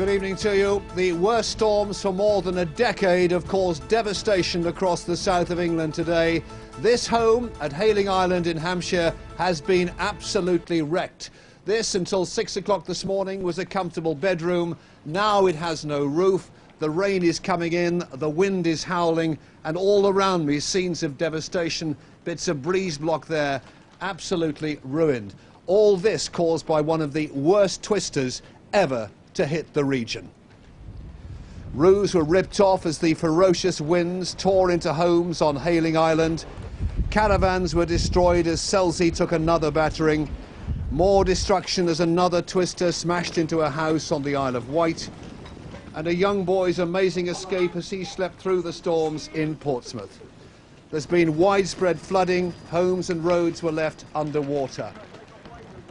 Good evening to you. The worst storms for more than a decade have caused devastation across the south of England today. This home at Hayling Island in Hampshire has been absolutely wrecked. This, until 6 o'clock this morning, was a comfortable bedroom. Now it has no roof. The rain is coming in, the wind is howling, and all around me scenes of devastation. Bits of breeze block there, absolutely ruined. All this caused by one of the worst twisters ever to hit the region. Roofs were ripped off as the ferocious winds tore into homes on Hayling Island. Caravans were destroyed as Selsey took another battering. More destruction as another twister smashed into a house on the Isle of Wight. And a young boy's amazing escape as he slept through the storms in Portsmouth. There's been widespread flooding. Homes and roads were left underwater.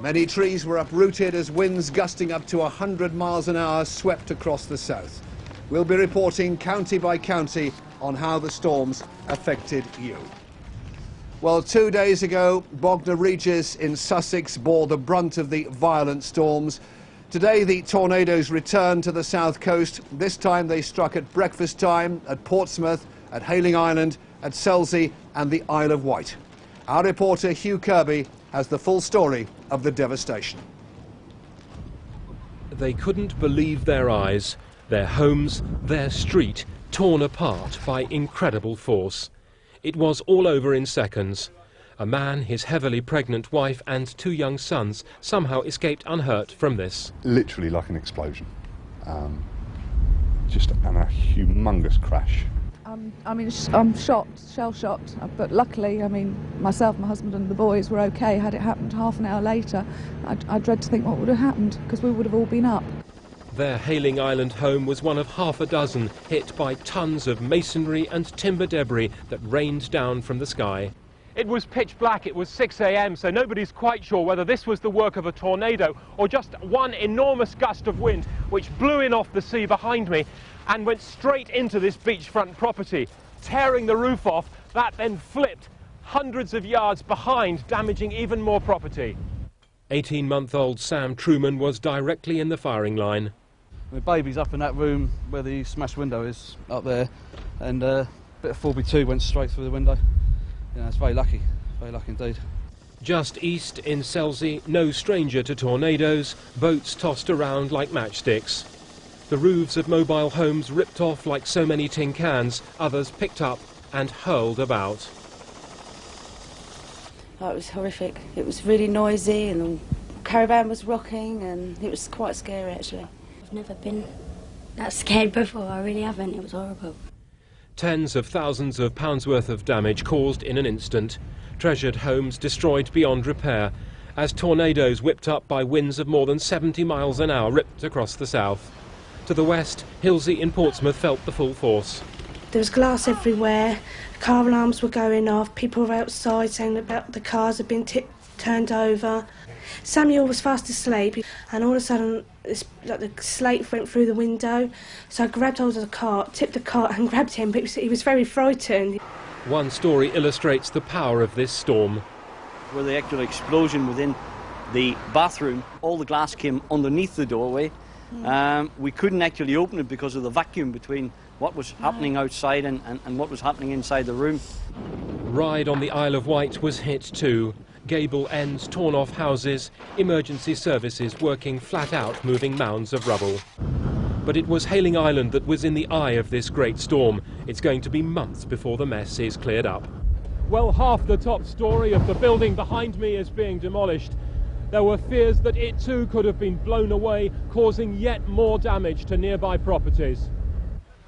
Many trees were uprooted as winds gusting up to 100 miles an hour swept across the south. We'll be reporting county by county on how the storms affected you. Well, 2 days ago, Bognor Regis in Sussex bore the brunt of the violent storms. Today, the tornadoes returned to the south coast. This time they struck at breakfast time at Portsmouth, at Hayling Island, at Selsey and the Isle of Wight. Our reporter Hugh Kirby has the full story of the devastation. They couldn't believe their eyes. Their homes, their street, torn apart by incredible force. It was all over in seconds. A man, his heavily pregnant wife and 2 young sons somehow escaped unhurt from this. Literally like an explosion. Just a humongous crash. I'm shocked, shell-shocked, but luckily, myself, my husband and the boys were okay. Had it happened half an hour later, I dread to think what would have happened, because we would have all been up. Their Hayling Island home was one of half a dozen hit by tons of masonry and timber debris that rained down from the sky. It was pitch black, it was 6 a.m, so nobody's quite sure whether this was the work of a tornado or just one enormous gust of wind which blew in off the sea behind me and went straight into this beachfront property, tearing the roof off. That then flipped hundreds of yards behind, damaging even more property. 18-month-old Sam Truman was directly in the firing line. My baby's up in that room where the smashed window is, up there, and a bit of 4x2 went straight through the window. Yeah, it's very lucky indeed. Just east in Selsey, no stranger to tornadoes, boats tossed around like matchsticks. The roofs of mobile homes ripped off like so many tin cans, others picked up and hurled about. Oh, it was horrific. It was really noisy and the caravan was rocking and it was quite scary actually. I've never been that scared before, I really haven't. It was horrible. Tens of thousands of pounds worth of damage caused in an instant. Treasured homes destroyed beyond repair as tornadoes whipped up by winds of more than 70 miles an hour ripped across the south. To the west, Hilsey in Portsmouth felt the full force. There was glass everywhere, car alarms were going off, people were outside saying about the cars had been turned over. Samuel was fast asleep and all of a sudden the slate went through the window, so I grabbed hold of the cart, tipped the cart and grabbed him, but he was very frightened. One story illustrates the power of this storm. Where the actual explosion within the bathroom, all the glass came underneath the doorway. We couldn't actually open it because of the vacuum between what was happening outside and what was happening inside the room. Ryde on the Isle of Wight was hit too. Gable ends, torn off houses, emergency services working flat out, moving mounds of rubble. But it was Hayling Island that was in the eye of this great storm. It's going to be months before the mess is cleared up. Well, half the top story of the building behind me is being demolished. There were fears that it too could have been blown away, causing yet more damage to nearby properties.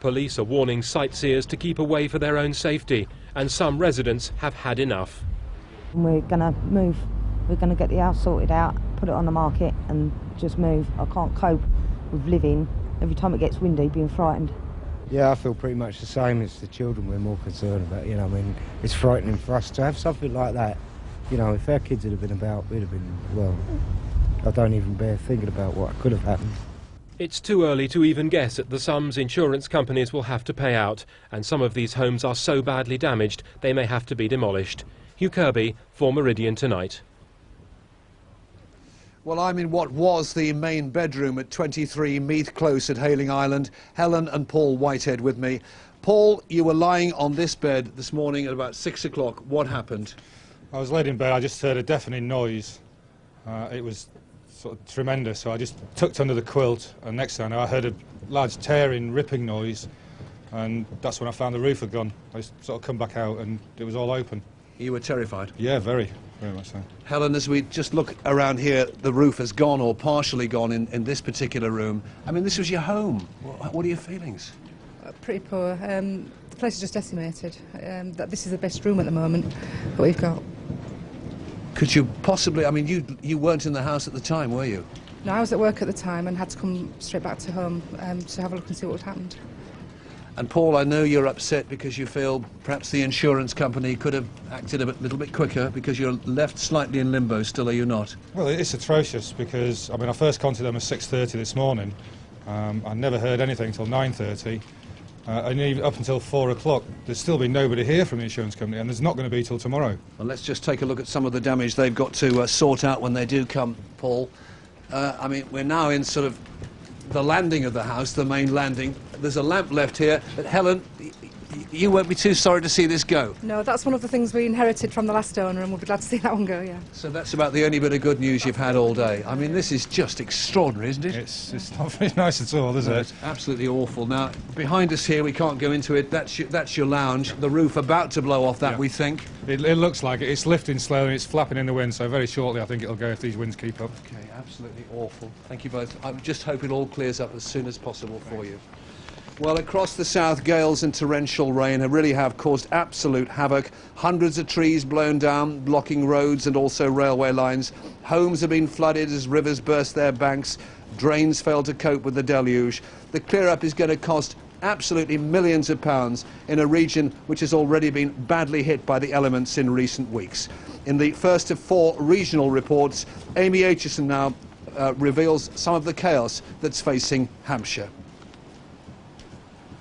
Police are warning sightseers to keep away for their own safety, and some residents have had enough. We're going to move. We're going to get the house sorted out, put it on the market and just move. I can't cope with living, every time it gets windy, being frightened. Yeah, I feel pretty much the same. It's the children we're more concerned about, it's frightening for us to have something like that. If our kids had been about, we'd have been, well, I don't even bear thinking about what could have happened. It's too early to even guess at the sums insurance companies will have to pay out, and some of these homes are so badly damaged they may have to be demolished. Hugh Kirby for Meridian Tonight. Well, I'm in what was the main bedroom at 23 Meath Close at Hayling Island. Helen and Paul Whitehead with me. Paul, you were lying on this bed this morning at about 6 o'clock. What happened? I was laid in bed. I just heard a deafening noise. It was sort of tremendous, so I just tucked under the quilt, and next thing I know, I heard a large tearing, ripping noise, and that's when I found the roof had gone. I sort of come back out, and it was all open. You were terrified? Yeah, very much so. Helen, as we just look around here, the roof has gone, or partially gone, in this particular room. I mean, this was your home. What are your feelings? Pretty poor. The place is just decimated. This is the best room at the moment that we've got. Could you possibly, I mean, you weren't in the house at the time, were you? No, I was at work at the time and had to come straight back to home to have a look and see what had happened. And Paul, I know you're upset because you feel perhaps the insurance company could have acted a little bit quicker, because you're left slightly in limbo still, are you not? Well, it's atrocious, because, I mean, I first contacted them at 6:30 this morning. I never heard anything until 9:30. And even up until 4 o'clock, there's still been nobody here from the insurance company, and there's not going to be till tomorrow. Well, let's just take a look at some of the damage they've got to sort out when they do come, Paul. I mean, we're now in sort of the landing of the house, the main landing. There's a lamp left here. But Helen, you won't be too sorry to see this go. No, that's one of the things we inherited from the last owner, and we'll be glad to see that one go, yeah. So that's about the only bit of good news you've had all day. I mean, this is just extraordinary, isn't it? It's not very nice at all, is it? It's absolutely awful. Now, behind us here, we can't go into it. That's your lounge. The roof about to blow off that, yeah. We think. It looks like it. It's lifting slowly, it's flapping in the wind, so very shortly I think it'll go if these winds keep up. Okay, absolutely awful. Thank you both. I just hope it all clears up as soon as possible for you. Well, across the south, gales and torrential rain really have caused absolute havoc. Hundreds of trees blown down, blocking roads and also railway lines. Homes have been flooded as rivers burst their banks. Drains failed to cope with the deluge. The clear-up is going to cost absolutely millions of pounds in a region which has already been badly hit by the elements in recent weeks. In the first of 4 regional reports, Amy Aitchison now reveals some of the chaos that's facing Hampshire.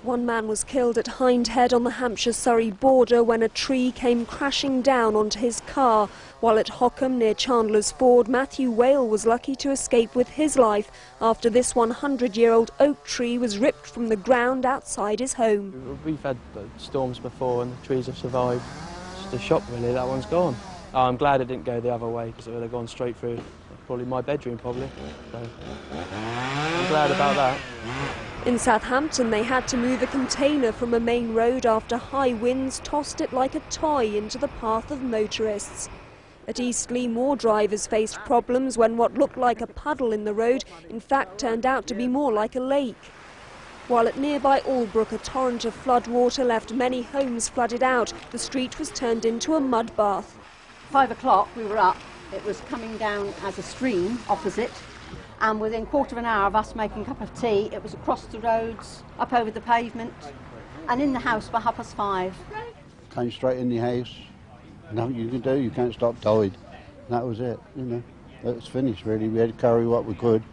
One man was killed at Hindhead on the Hampshire-Surrey border when a tree came crashing down onto his car, while at Hockham near Chandler's Ford, Matthew Whale was lucky to escape with his life after this 100-year-old oak tree was ripped from the ground outside his home. We've had storms before and the trees have survived. It's just a shock really, that one's gone. I'm glad it didn't go the other way, because it would have gone straight through probably my bedroom probably. So I'm glad about that. In Southampton, they had to move a container from a main road after high winds tossed it like a toy into the path of motorists. At Eastleigh, more drivers faced problems when what looked like a puddle in the road in fact turned out to be more like a lake. While at nearby Albrook, a torrent of floodwater left many homes flooded out. The street was turned into a mud bath. 5 o'clock we were up. It was coming down as a stream opposite. And within a quarter of an hour of us making a cup of tea, it was across the roads, up over the pavement, and in the house by 5:30. Came straight in the house. Nothing you can do, you can't stop tide. That was it, you know. It was finished, really. We had to carry what we could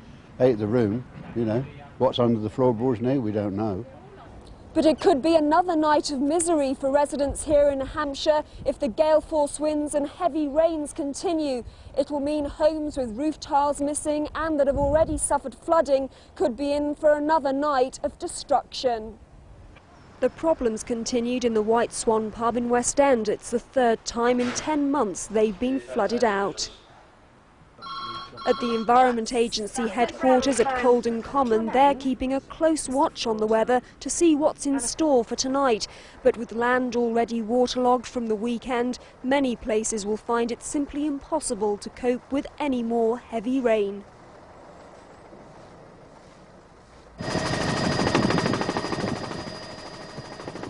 out of the room, you know. What's under the floorboards now, we don't know. But it could be another night of misery for residents here in Hampshire if the gale force winds and heavy rains continue. It will mean homes with roof tiles missing and that have already suffered flooding could be in for another night of destruction. The problems continued in the White Swan pub in West End. It's the 3rd time in 10 months they've been flooded out. At the Environment Agency headquarters at Colden Common, they're keeping a close watch on the weather to see what's in store for tonight. But with land already waterlogged from the weekend, many places will find it simply impossible to cope with any more heavy rain.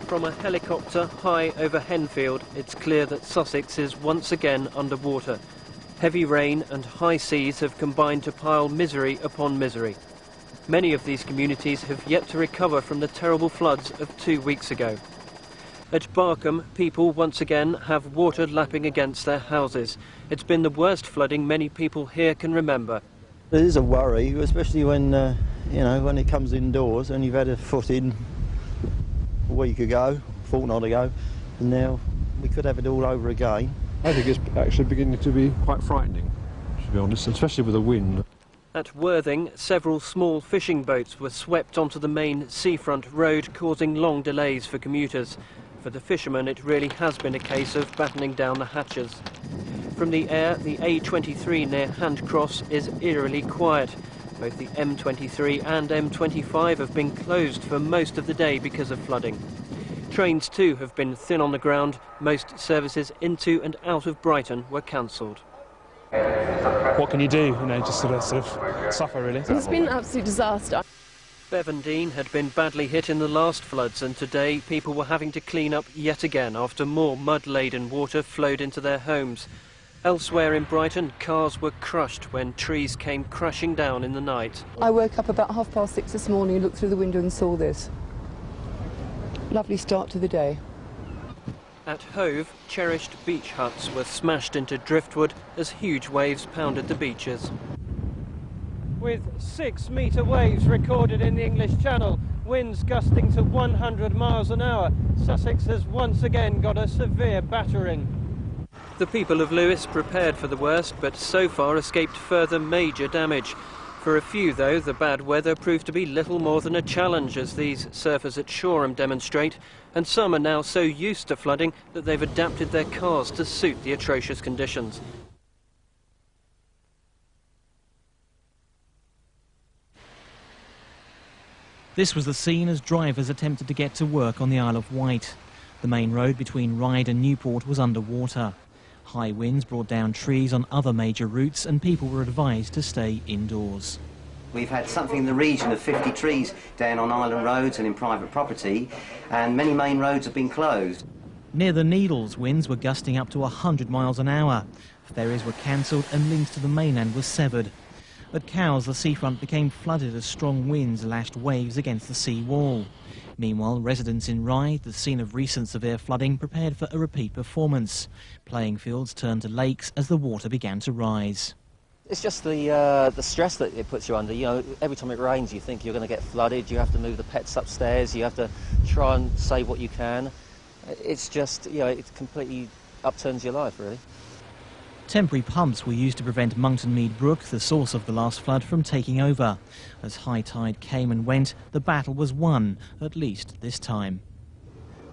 From a helicopter high over Henfield, it's clear that Sussex is once again underwater. Heavy rain and high seas have combined to pile misery upon misery. Many of these communities have yet to recover from the terrible floods of 2 weeks ago. At Barkham, people once again have water lapping against their houses. It's been the worst flooding many people here can remember. It is a worry, especially when, when it comes indoors and you've had a foot in a week ago, a fortnight ago, and now we could have it all over again. I think it's actually beginning to be quite frightening. to be honest, especially with the wind. At Worthing, several small fishing boats were swept onto the main seafront road, causing long delays for commuters. For the fishermen, it really has been a case of battening down the hatches. From the air, the A23 near Handcross is eerily quiet. Both the M23 and M25 have been closed for most of the day because of flooding. Trains too have been thin on the ground. Most services into and out of Brighton were cancelled. What can you do? You know, just sort of suffer, really. It's been an absolute disaster. Bevendine had been badly hit in the last floods, and today people were having to clean up yet again after more mud-laden water flowed into their homes. Elsewhere in Brighton, cars were crushed when trees came crashing down in the night. I woke up about 6:30 this morning, looked through the window and saw this. Lovely start to the day. At Hove, cherished beach huts were smashed into driftwood as huge waves pounded the beaches. With 6-metre waves recorded in the English Channel, winds gusting to 100 miles an hour, Sussex has once again got a severe battering. The people of Lewes prepared for the worst, but so far escaped further major damage. For a few, though, the bad weather proved to be little more than a challenge, as these surfers at Shoreham demonstrate, and some are now so used to flooding that they've adapted their cars to suit the atrocious conditions. This was the scene as drivers attempted to get to work on the Isle of Wight. The main road between Ryde and Newport was underwater. High winds brought down trees on other major routes and people were advised to stay indoors. We've had something in the region of 50 trees down on island roads and in private property, and many main roads have been closed. Near the Needles, winds were gusting up to 100 miles an hour. Ferries were cancelled and links to the mainland were severed. At Cowes, the seafront became flooded as strong winds lashed waves against the sea wall. Meanwhile, residents in Ryde, the scene of recent severe flooding, prepared for a repeat performance. Playing fields turned to lakes as the water began to rise. It's just the stress that it puts you under. You know, every time it rains, you think you're going to get flooded. You have to move the pets upstairs. You have to try and save what you can. It's just, you know, it completely upturns your life, really. Temporary pumps were used to prevent Monkton Mead Brook, the source of the last flood, from taking over. As high tide came and went, the battle was won, at least this time.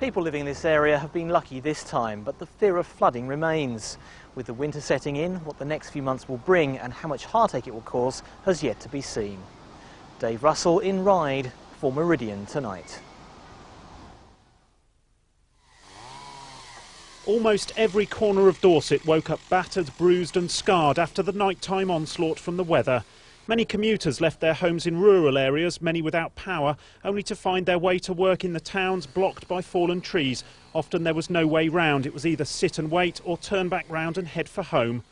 People living in this area have been lucky this time, but the fear of flooding remains. With the winter setting in, what the next few months will bring and how much heartache it will cause has yet to be seen. Dave Russell in Ryde for Meridian Tonight. Almost every corner of Dorset woke up battered, bruised and scarred after the nighttime onslaught from the weather. Many commuters left their homes in rural areas, many without power, only to find their way to work in the towns blocked by fallen trees. Often there was no way round. It was either sit and wait or turn back round and head for home.